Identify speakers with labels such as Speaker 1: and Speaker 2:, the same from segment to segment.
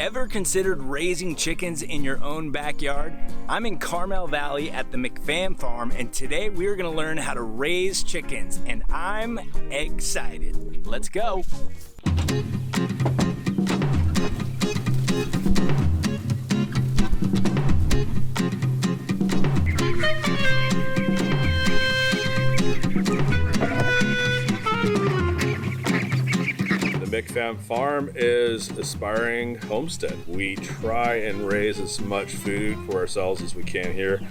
Speaker 1: Ever considered raising chickens in your own backyard? I'm in Carmel Valley at the McFam farm, and today we're gonna learn how to raise chickens, and I'm excited. Let's go.
Speaker 2: McFam Farm is aspiring homestead. We try and raise as much food for ourselves as we can here.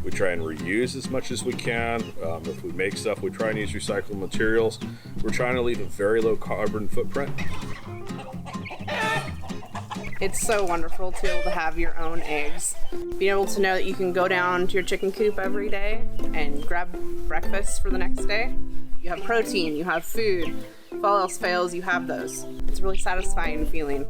Speaker 2: We try and reuse as much as we can. If we make stuff, we try and use recycled materials. We're trying to leave a very low carbon footprint.
Speaker 3: It's so wonderful to be able to have your own eggs. Being able to know that you can go down to your chicken coop every day and grab breakfast for the next day. You have protein, you have food. If all else fails, you have those. It's a really satisfying feeling.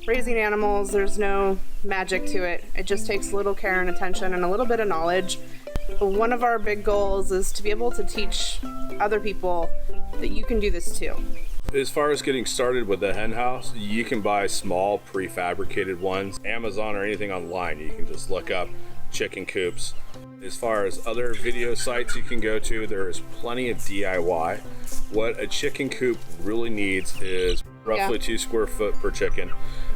Speaker 3: Raising animals, there's no magic to it. It just takes a little care and attention and a little bit of knowledge. But one of our big goals is to be able to teach other people that you can do this too.
Speaker 2: As far as getting started with the hen house, you can buy small prefabricated ones. Amazon or anything online, you can just look up chicken coops. As far as other video sites you can go to, there is plenty of DIY. What a chicken coop really needs is roughly 2 square foot per chicken.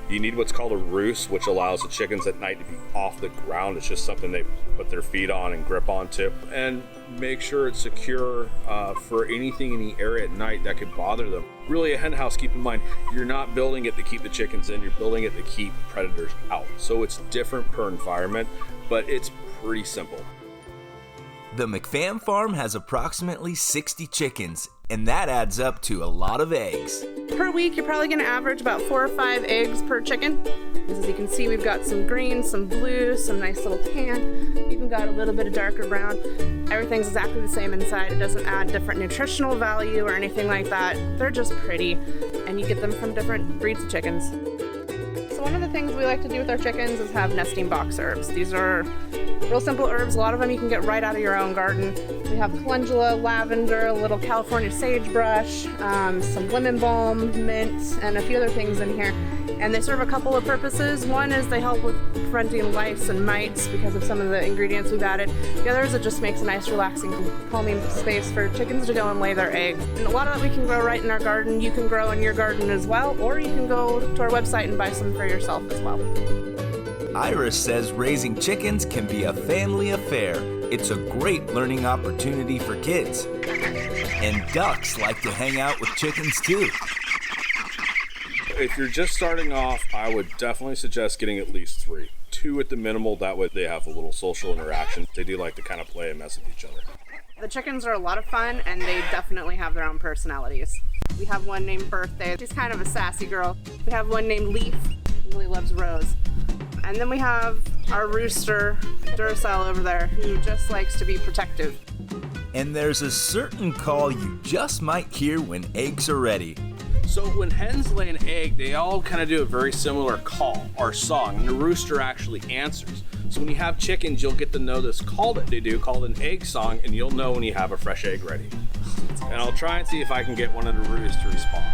Speaker 2: You need what's called a roost, which allows the chickens at night to be off the ground. It's just something they put their feet on and grip onto. And make sure it's secure for anything in the area at night that could bother them. Really, a hen house, keep in mind, you're not building it to keep the chickens in, you're building it to keep predators out. So it's different per environment, but it's pretty simple.
Speaker 1: The McFam farm has approximately 60 chickens, and that adds up to a lot of eggs.
Speaker 3: Per week, you're probably gonna average about 4 or 5 eggs per chicken. As you can see, we've got some green, some blue, some nice little tan. We've even got a little bit of darker brown. Everything's exactly the same inside. It doesn't add different nutritional value or anything like that. They're just pretty, and you get them from different breeds of chickens. So one of the things we like to do with our chickens is have nesting box herbs. These are real simple herbs. A lot of them you can get right out of your own garden. We have calendula, lavender, a little California sagebrush, some lemon balm, mint, and a few other things in here. And they serve a couple of purposes. One is they help with preventing lice and mites because of some of the ingredients we've added. The other is it just makes a nice relaxing, calming space for chickens to go and lay their eggs. And a lot of that we can grow right in our garden. You can grow in your garden as well, or you can go to our website and buy some for yourself as well.
Speaker 1: Iris says raising chickens can be a family affair. It's a great learning opportunity for kids. And ducks like to hang out with chickens too.
Speaker 2: If you're just starting off, I would definitely suggest getting at least 3. 2 at the minimal, that way they have a little social interaction. They do like to kind of play and mess with each other.
Speaker 3: The chickens are a lot of fun, and they definitely have their own personalities. We have one named Birthday. She's kind of a sassy girl. We have one named Leaf. She really loves Rose. And then we have our rooster, Duracell, over there, who just likes to be protective.
Speaker 1: And there's a certain call you just might hear when eggs are ready.
Speaker 2: So when hens lay an egg, they all kind of do a very similar call or song, and the rooster actually answers. So when you have chickens, you'll get to know this call that they do called an egg song, and you'll know when you have a fresh egg ready. And I'll try and see if I can get one of the roosters to respond.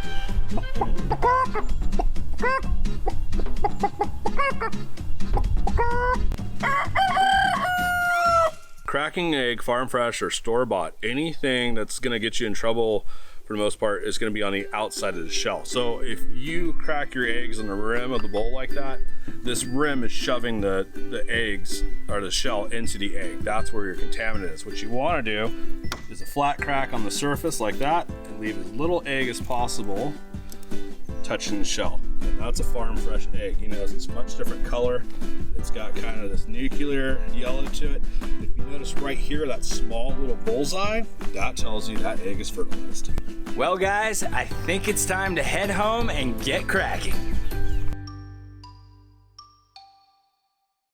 Speaker 2: Cracking an egg, farm fresh or store-bought, anything that's going to get you in trouble for the most part is going to be on the outside of the shell. So if you crack your eggs on the rim of the bowl like that, this rim is shoving the eggs or the shell into the egg. That's where your contaminant is. What you want to do is a flat crack on the surface like that and leave as little egg as possible touching the shell. And that's a farm fresh egg. You know, it's a much different color. It's got kind of this nuclear yellow to it. If you notice right here, that small little bullseye, that tells you that egg is fertilized.
Speaker 1: Well guys, I think it's time to head home and get cracking.